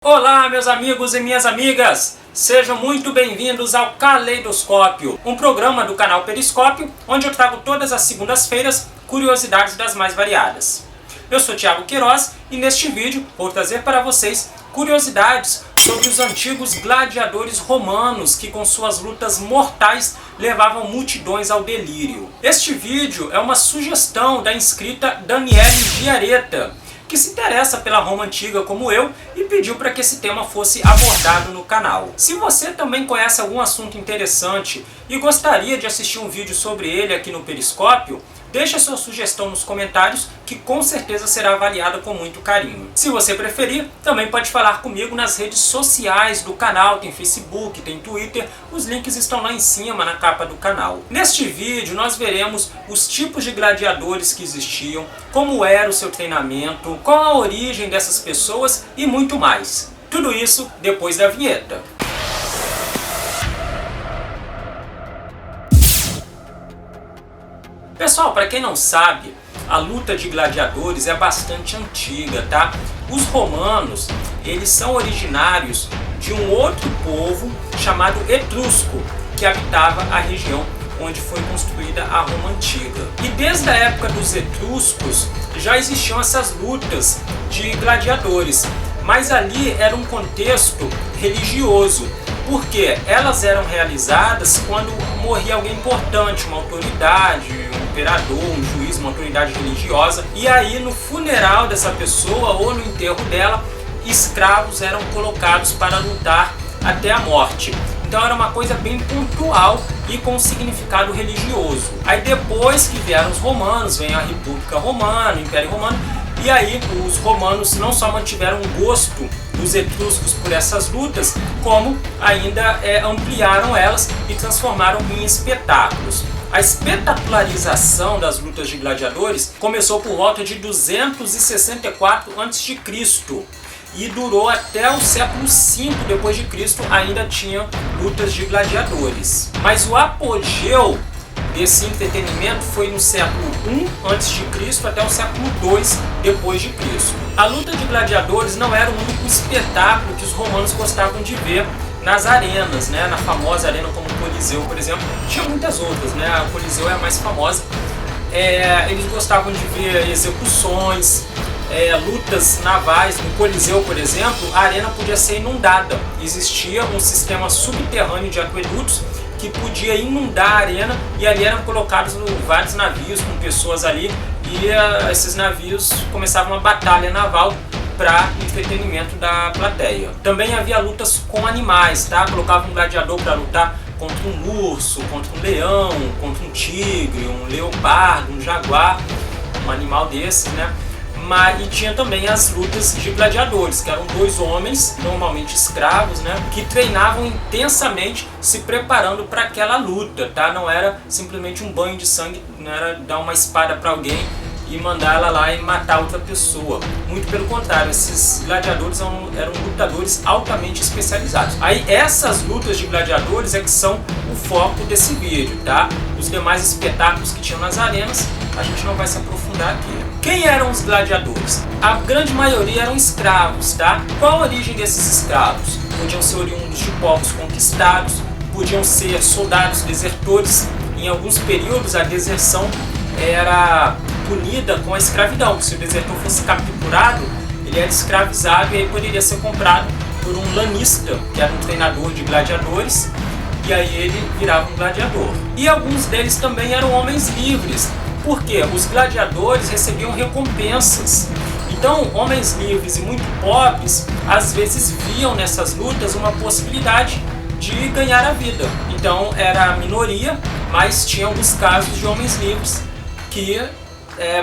Olá, meus amigos e minhas amigas! Sejam muito bem-vindos ao Caleidoscópio, um programa do canal Periscópio, onde eu trago todas as segundas-feiras curiosidades das mais variadas. Eu sou Thiago Queiroz e neste vídeo vou trazer para vocês curiosidades sobre os antigos gladiadores romanos que com suas lutas mortais levavam multidões ao delírio. Este vídeo é uma sugestão da inscrita Daniele Giaretta, que se interessa pela Roma Antiga como eu e pediu para que esse tema fosse abordado no canal. Se você também conhece algum assunto interessante e gostaria de assistir um vídeo sobre ele aqui no Periscópio, deixe a sua sugestão nos comentários que com certeza será avaliada com muito carinho. Se você preferir, também pode falar comigo nas redes sociais do canal, tem Facebook, tem Twitter, os links estão lá em cima na capa do canal. Neste vídeo nós veremos os tipos de gladiadores que existiam, como era o seu treinamento, qual a origem dessas pessoas e muito mais. Tudo isso depois da vinheta. Pessoal, para quem não sabe, a luta de gladiadores é bastante antiga, tá? Os romanos, eles são originários de um outro povo chamado etrusco, que habitava a região onde foi construída a Roma Antiga. E desde a época dos etruscos já existiam essas lutas de gladiadores, mas ali era um contexto religioso, porque elas eram realizadas quando morria alguém importante, uma autoridade, um imperador, um juiz, uma autoridade religiosa, e aí no funeral dessa pessoa ou no enterro dela, escravos eram colocados para lutar até a morte. Então era uma coisa bem pontual e com significado religioso. Aí depois que vieram os romanos, vem a República Romana, o Império Romano, e aí os romanos não só mantiveram o gosto dos etruscos por essas lutas, como ainda ampliaram elas e transformaram em espetáculos. A espetacularização das lutas de gladiadores começou por volta de 264 a.C. e durou até o século V depois de Cristo, ainda tinha lutas de gladiadores. Mas o apogeu desse entretenimento foi no século I a.C. até o século II depois de Cristo. A luta de gladiadores não era o único espetáculo que os romanos gostavam de ver nas arenas, né? Na famosa arena como o Coliseu, por exemplo. Tinha muitas outras, né? O Coliseu é a mais famosa. Eles gostavam de ver execuções, lutas navais. No Coliseu, por exemplo, a arena podia ser inundada. Existia um sistema subterrâneo de aquedutos que podia inundar a arena, e ali eram colocados vários navios com pessoas ali, e esses navios começavam uma batalha naval para entretenimento da plateia. Também havia lutas com animais, tá? Colocavam um gladiador para lutar contra um urso, contra um leão, contra um tigre, um leopardo, um jaguar, um animal desses, né? E tinha também as lutas de gladiadores, que eram dois homens, normalmente escravos, né, que treinavam intensamente se preparando para aquela luta, tá? Não era simplesmente um banho de sangue, não era dar uma espada para alguém e mandar ela lá e matar outra pessoa. Muito pelo contrário, esses gladiadores eram lutadores altamente especializados. Aí essas lutas de gladiadores é que são o foco desse vídeo, tá? Os demais espetáculos que tinham nas arenas, a gente não vai se aprofundar aqui. Quem eram os gladiadores? A grande maioria eram escravos, tá? Qual a origem desses escravos? Podiam ser oriundos de povos conquistados, podiam ser soldados desertores. Em alguns períodos a deserção era punida com a escravidão. Se o desertor fosse capturado, ele era escravizado e aí poderia ser comprado por um lanista, que era um treinador de gladiadores, e aí ele virava um gladiador. E alguns deles também eram homens livres, porque os gladiadores recebiam recompensas. Então, homens livres e muito pobres, às vezes viam nessas lutas uma possibilidade de ganhar a vida. Então, era a minoria, mas tinha alguns casos de homens livres que,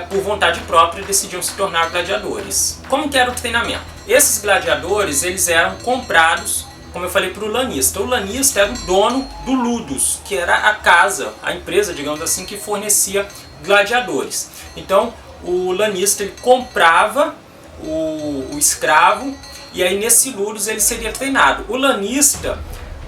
por vontade própria, decidiam se tornar gladiadores. Como que era o treinamento? Esses gladiadores, eles eram comprados, como eu falei, para o lanista. O lanista era o dono do ludus, que era a casa, a empresa, digamos assim, que fornecia gladiadores. Então o lanista ele comprava o escravo, e aí nesse ludus ele seria treinado. O lanista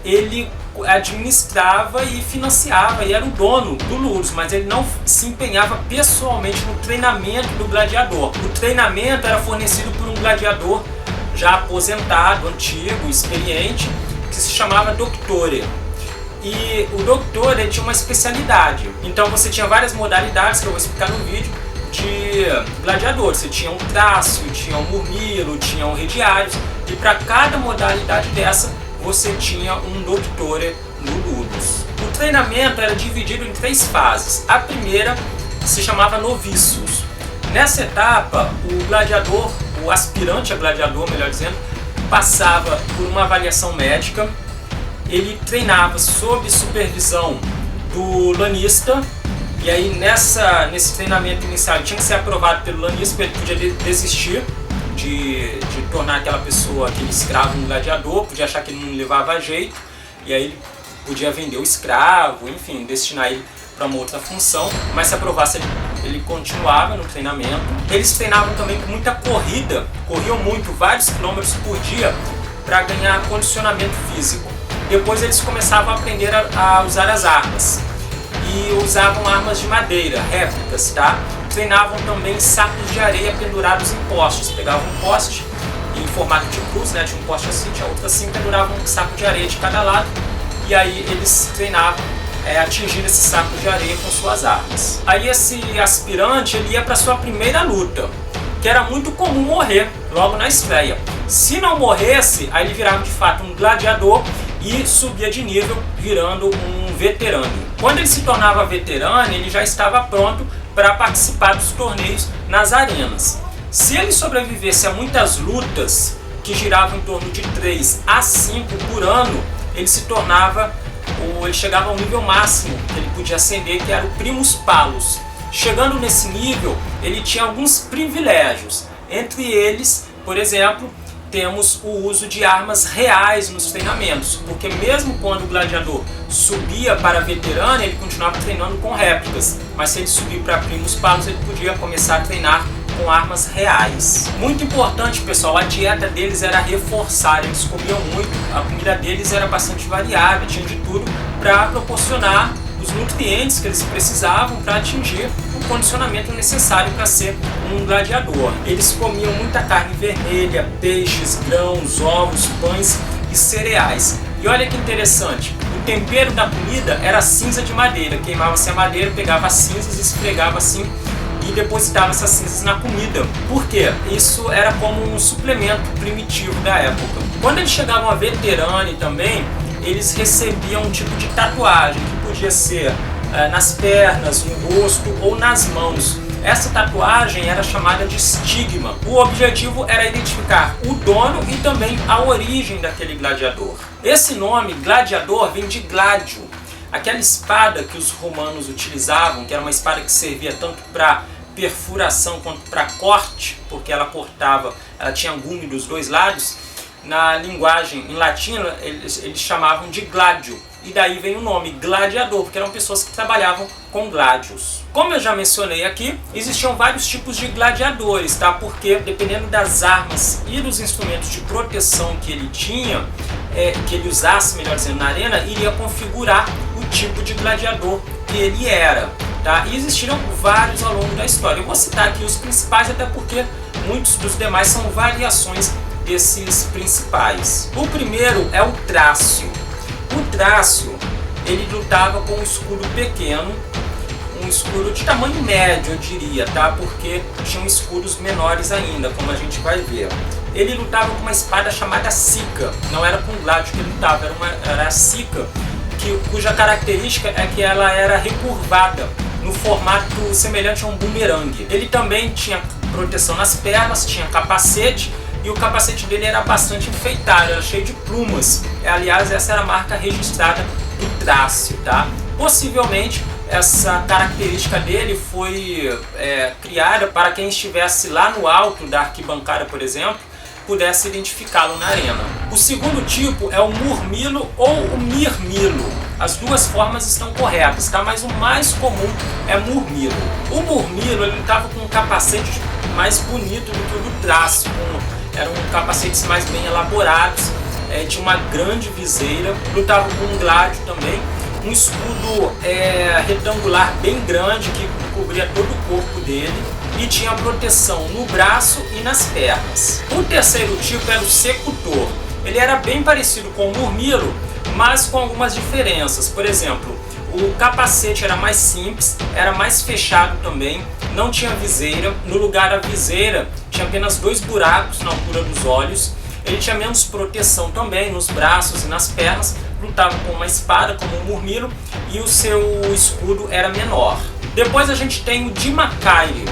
ele administrava e financiava e era o dono do ludus, mas ele não se empenhava pessoalmente no treinamento do gladiador. O treinamento era fornecido por um gladiador já aposentado, antigo, experiente, que se chamava Doctore. E o Doctore tinha uma especialidade, então você tinha várias modalidades que eu vou explicar no vídeo de gladiador. Você tinha um Trácio, tinha um Murmilo, tinha um Rediários, e para cada modalidade dessa você tinha um Doctore no Ludus. O treinamento era dividido em 3 fases. A primeira se chamava Novicius. Nessa etapa, o gladiador, o aspirante a gladiador, melhor dizendo, passava por uma avaliação médica. Ele treinava sob supervisão do lanista, e aí nesse treinamento inicial ele tinha que ser aprovado pelo lanista, ele podia desistir de tornar aquela pessoa, aquele escravo, um gladiador, podia achar que ele não levava a jeito, e aí ele podia vender o escravo, enfim, destinar ele para uma outra função, mas se aprovasse ele continuava no treinamento. Eles treinavam também com muita corrida, corriam muito, vários quilômetros por dia, para ganhar condicionamento físico. Depois eles começavam a aprender a usar as armas, e usavam armas de madeira, réplicas, tá? Treinavam também sacos de areia pendurados em postes. Pegavam um poste em formato de cruz, né? Tinha um poste assim, tinha outro assim, penduravam um saco de areia de cada lado, e aí eles treinavam atingir esse saco de areia com suas armas. Aí esse aspirante, ele ia para sua primeira luta, que era muito comum morrer logo na estreia. Se não morresse, aí ele virava de fato um gladiador e subia de nível, virando um veterano. Quando ele se tornava veterano, ele já estava pronto para participar dos torneios nas arenas. Se ele sobrevivesse a muitas lutas, que giravam em torno de 3 a 5 por ano, ele chegava ao nível máximo que ele podia ascender, que era o Primus Palus. Chegando nesse nível, ele tinha alguns privilégios. Entre eles, por exemplo, temos o uso de armas reais nos treinamentos, porque mesmo quando o gladiador subia para veterano, ele continuava treinando com réplicas, mas se ele subir para Primus Palus, ele podia começar a treinar com armas reais. Muito importante, pessoal, a dieta deles era reforçada, eles comiam muito, a comida deles era bastante variável, tinha de tudo para proporcionar os nutrientes que eles precisavam para atingir o condicionamento necessário para ser um gladiador. Eles comiam muita carne vermelha, peixes, grãos, ovos, pães e cereais. E olha que interessante, o tempero da comida era cinza de madeira, queimava-se a madeira, pegava as cinzas, esfregava assim e depositava essas cinzas na comida. Por quê? Isso era como um suplemento primitivo da época. Quando eles chegavam a veterano também, eles recebiam um tipo de tatuagem, que podia ser nas pernas, no rosto ou nas mãos. Essa tatuagem era chamada de estigma. O objetivo era identificar o dono e também a origem daquele gladiador. Esse nome, gladiador, vem de gládio, aquela espada que os romanos utilizavam, que era uma espada que servia tanto para perfuração quanto para corte, porque ela tinha gume dos dois lados. Na linguagem, em latim, eles chamavam de gladio, e daí vem o nome gladiador, porque eram pessoas que trabalhavam com gladios. Como eu já mencionei aqui, existiam vários tipos de gladiadores, tá? Porque dependendo das armas e dos instrumentos de proteção que ele tinha, que ele usasse, melhor dizendo, na arena, iria configurar o tipo de gladiador que ele era, tá? E existiram vários ao longo da história. Eu vou citar aqui os principais, até porque muitos dos demais são variações desses principais. O primeiro é o Trácio. O Trácio, ele lutava com um escudo pequeno, um escudo de tamanho médio, eu diria, tá? Porque tinham escudos menores ainda, como a gente vai ver. Ele lutava com uma espada chamada sica. Não era com gládio que ele lutava, era a sica, cuja característica é que ela era recurvada, no formato semelhante a um bumerangue. Ele também tinha proteção nas pernas, tinha capacete, e o capacete dele era bastante enfeitado, era cheio de plumas. Aliás, essa era a marca registrada do Trácio, tá? Possivelmente, essa característica dele foi criada para quem estivesse lá no alto da arquibancada, por exemplo, pudesse identificá-lo na arena. O segundo tipo é o Murmilo ou o Mirmilo. As duas formas estão corretas, tá? Mas o mais comum é Murmilo. O Murmilo, ele estava com um capacete mais bonito do que o do Trácio, eram capacetes mais bem elaborados, tinha uma grande viseira, lutava com um gládio também, um escudo retangular bem grande que cobria todo o corpo dele, e tinha proteção no braço e nas pernas. O terceiro tipo era o secutor. Ele era bem parecido com o murmilo, mas com algumas diferenças. Por exemplo, o capacete era mais simples, era mais fechado também, não tinha viseira. No lugar da viseira tinha apenas 2 buracos na altura dos olhos. Ele tinha menos proteção também nos braços e nas pernas, lutava com uma espada como o murmilo e o seu escudo era menor. Depois a gente tem o Dimakairi.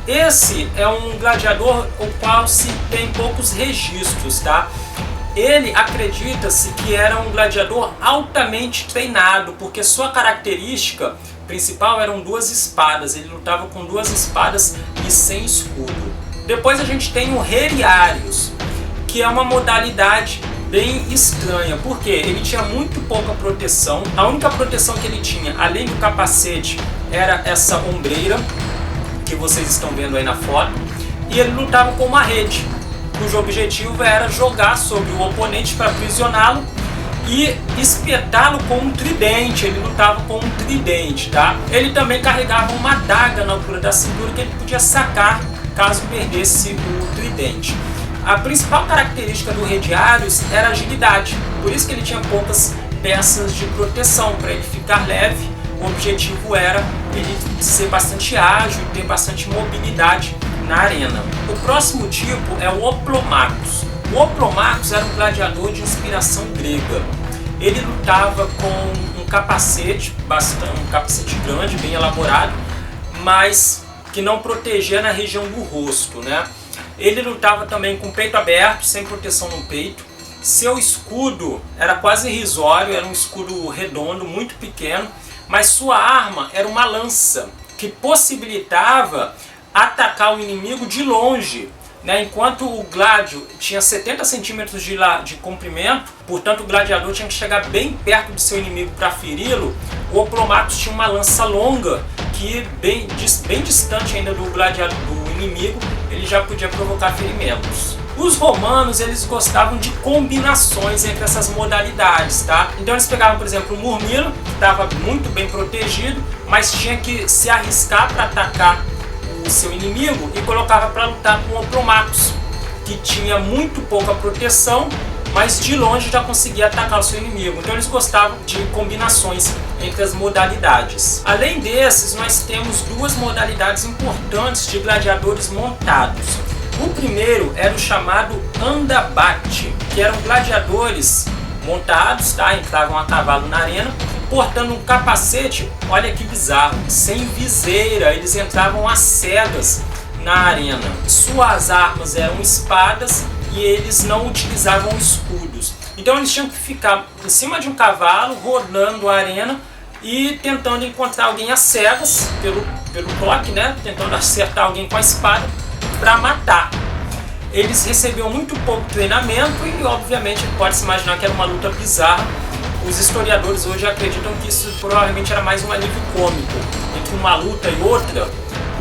Esse é um gladiador o qual se tem poucos registros, tá? Ele acredita-se que era um gladiador altamente treinado, porque sua característica principal eram 2 espadas. Ele lutava com 2 espadas e sem escudo. Depois a gente tem o Heriarius, que é uma modalidade bem estranha, porque ele tinha muito pouca proteção. A única proteção que ele tinha, além do capacete, era essa ombreira que vocês estão vendo aí na foto, e ele lutava com uma rede, cujo objetivo era jogar sobre o oponente para aprisioná-lo e espetá-lo com um tridente. Ele lutava com um tridente, tá? Ele também carregava uma adaga na altura da cintura que ele podia sacar caso perdesse o tridente. A principal característica do Heriarius era a agilidade, por isso que ele tinha poucas peças de proteção. Para ele ficar leve, o objetivo era ele ser bastante ágil e ter bastante mobilidade na arena. O próximo tipo é o Oplomachus. O Oplomachus era um gladiador de inspiração grega. Ele lutava com um capacete grande, bem elaborado, mas que não protegia na região do rosto, né? Ele lutava também com o peito aberto, sem proteção no peito. Seu escudo era quase irrisório, era um escudo redondo, muito pequeno, mas sua arma era uma lança, que possibilitava atacar o inimigo de longe, né? Enquanto o gládio tinha 70 centímetros de comprimento, portanto o gladiador tinha que chegar bem perto do seu inimigo para feri-lo, o Oplomachus tinha uma lança longa, que bem distante ainda do gladiador, do inimigo, ele já podia provocar ferimentos. Os romanos, eles gostavam de combinações entre essas modalidades, tá? Então eles pegavam, por exemplo, o murmilo, que estava muito bem protegido, mas tinha que se arriscar para atacar o seu inimigo, e colocava para lutar com o Oplomachus, que tinha muito pouca proteção, mas de longe já conseguia atacar o seu inimigo. Então eles gostavam de combinações entre as modalidades. Além desses, nós temos 2 modalidades importantes de gladiadores montados. O primeiro era o chamado andabate, que eram gladiadores montados, tá? Entravam a cavalo na arena, portando um capacete, olha que bizarro, sem viseira. Eles entravam às cegas na arena. Suas armas eram espadas e eles não utilizavam escudos. Então eles tinham que ficar em cima de um cavalo, rodando a arena e tentando encontrar alguém às cegas, pelo toque, né? Tentando acertar alguém com a espada para matar. Eles recebiam muito pouco treinamento e, obviamente, pode-se imaginar que era uma luta bizarra. Os historiadores hoje acreditam que isso provavelmente era mais um alívio cômico. Entre uma luta e outra,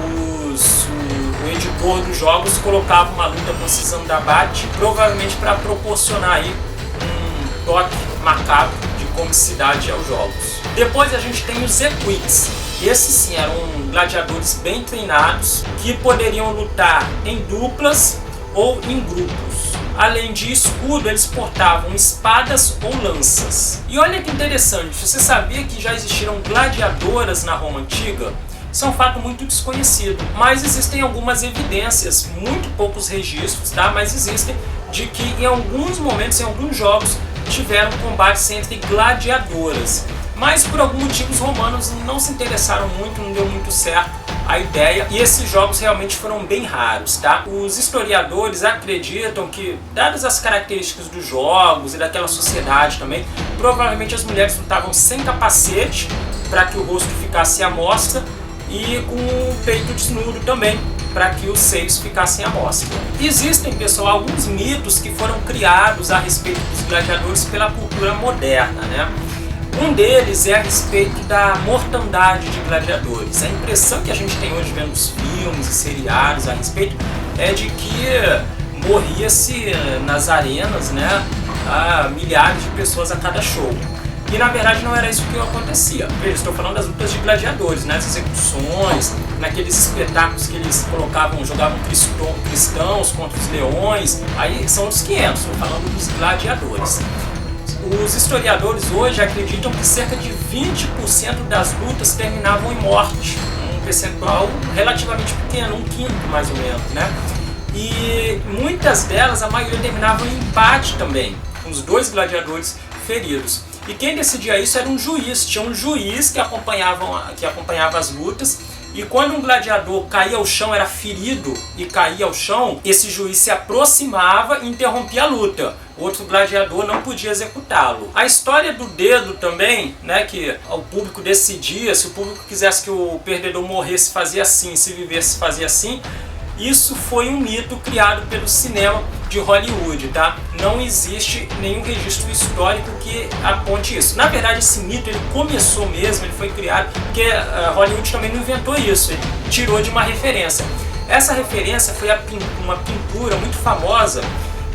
o editor dos jogos colocava uma luta com esses andabate, provavelmente para proporcionar aí um toque macabro de comicidade aos jogos. Depois a gente tem os equites. Esses sim eram gladiadores bem treinados, que poderiam lutar em duplas ou em grupos. Além de escudo, eles portavam espadas ou lanças. E olha que interessante, você sabia que já existiram gladiadoras na Roma Antiga? Isso é um fato muito desconhecido, mas existem algumas evidências, muito poucos registros, tá? Mas existem, de que em alguns momentos, em alguns jogos, tiveram combates entre gladiadoras. Mas por algum motivo os romanos não se interessaram muito, não deu muito certo a ideia, e esses jogos realmente foram bem raros, tá? Os historiadores acreditam que, dadas as características dos jogos e daquela sociedade também, provavelmente as mulheres lutavam sem capacete, para que o rosto ficasse à mostra, e com o peito desnudo também, para que os seios ficassem à mostra. Existem, pessoal, alguns mitos que foram criados a respeito dos gladiadores pela cultura moderna, né? Um deles é a respeito da mortandade de gladiadores. A impressão que a gente tem hoje vendo os filmes e seriados a respeito é de que morria-se nas arenas, né, milhares de pessoas a cada show. E na verdade não era isso que acontecia. Eu estou falando das lutas de gladiadores, né? As execuções, naqueles espetáculos que eles colocavam, jogavam cristãos contra os leões. Aí são os 500, estou falando dos gladiadores. Os historiadores hoje acreditam que cerca de 20% das lutas terminavam em morte. Um percentual relativamente pequeno, 1/5 mais ou menos, né? E muitas delas, a maioria terminavam em empate também, com os 2 gladiadores feridos. E quem decidia isso era um juiz. Tinha um juiz que acompanhava as lutas, e quando um gladiador caía ao chão, era ferido e caía ao chão, esse juiz se aproximava e interrompia a luta. O outro gladiador não podia executá-lo. A história do dedo também, né, que o público decidia, se o público quisesse que o perdedor morresse, fazia assim, se vivesse, fazia assim. Isso foi um mito criado pelo cinema de Hollywood, tá? Não existe nenhum registro histórico que aponte isso. Na verdade, esse mito ele começou mesmo, ele foi criado porque Hollywood também não inventou isso, ele tirou de uma referência. Essa referência foi uma pintura muito famosa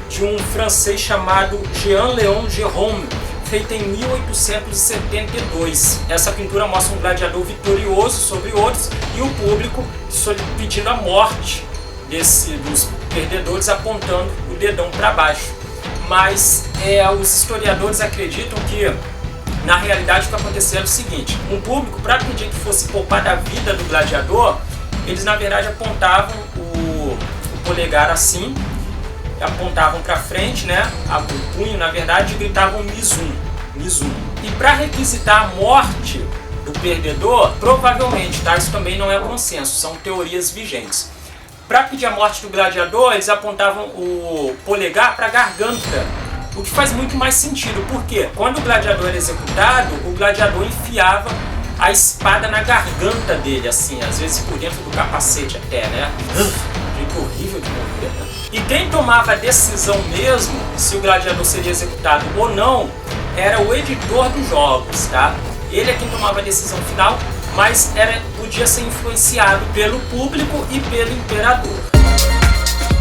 de um francês chamado Jean-Léon Gérôme, feita em 1872. Essa pintura mostra um gladiador vitorioso sobre outros e o público pedindo a morte dos perdedores, apontando o dedão para baixo. Mas os historiadores acreditam que, na realidade, o que aconteceu era o seguinte: um público, para pedir que fosse poupada a vida do gladiador, eles na verdade apontavam o polegar assim, apontavam para frente, né, o punho na verdade, e gritavam Mizum, Mizum. E para requisitar a morte do perdedor, provavelmente, tá, isso também não é consenso, são teorias vigentes. Para pedir a morte do gladiador, eles apontavam o polegar para a garganta, o que faz muito mais sentido, porque quando o gladiador era executado, o gladiador enfiava a espada na garganta dele, assim, às vezes por dentro do capacete até, né? Fica horrível de morrer, né? E quem tomava a decisão mesmo, se o gladiador seria executado ou não, era o editor dos jogos, tá? Ele é quem tomava a decisão final, mas podia ser influenciado pelo público e pelo imperador.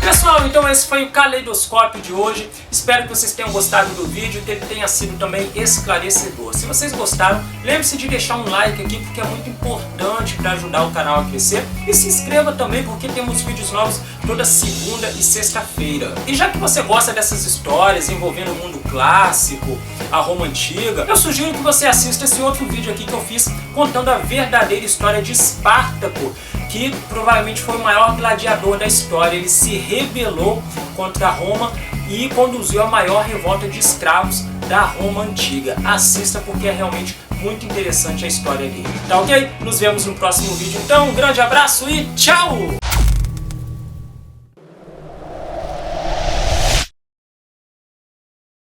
Pessoal, então esse foi o Caleidoscópio de hoje. Espero que vocês tenham gostado do vídeo e que ele tenha sido também esclarecedor. Se vocês gostaram, lembre-se de deixar um like aqui, porque é muito importante para ajudar o canal a crescer. E se inscreva também, porque temos vídeos novos toda segunda e sexta-feira. E já que você gosta dessas histórias envolvendo o mundo clássico, a Roma Antiga, eu sugiro que você assista esse outro vídeo aqui que eu fiz contando a verdadeira história de Espartaco, que provavelmente foi o maior gladiador da história. Ele se rebelou contra Roma e conduziu a maior revolta de escravos da Roma Antiga. Assista, porque é realmente muito interessante a história dele. Tá ok? Nos vemos no próximo vídeo. Então, um grande abraço e tchau!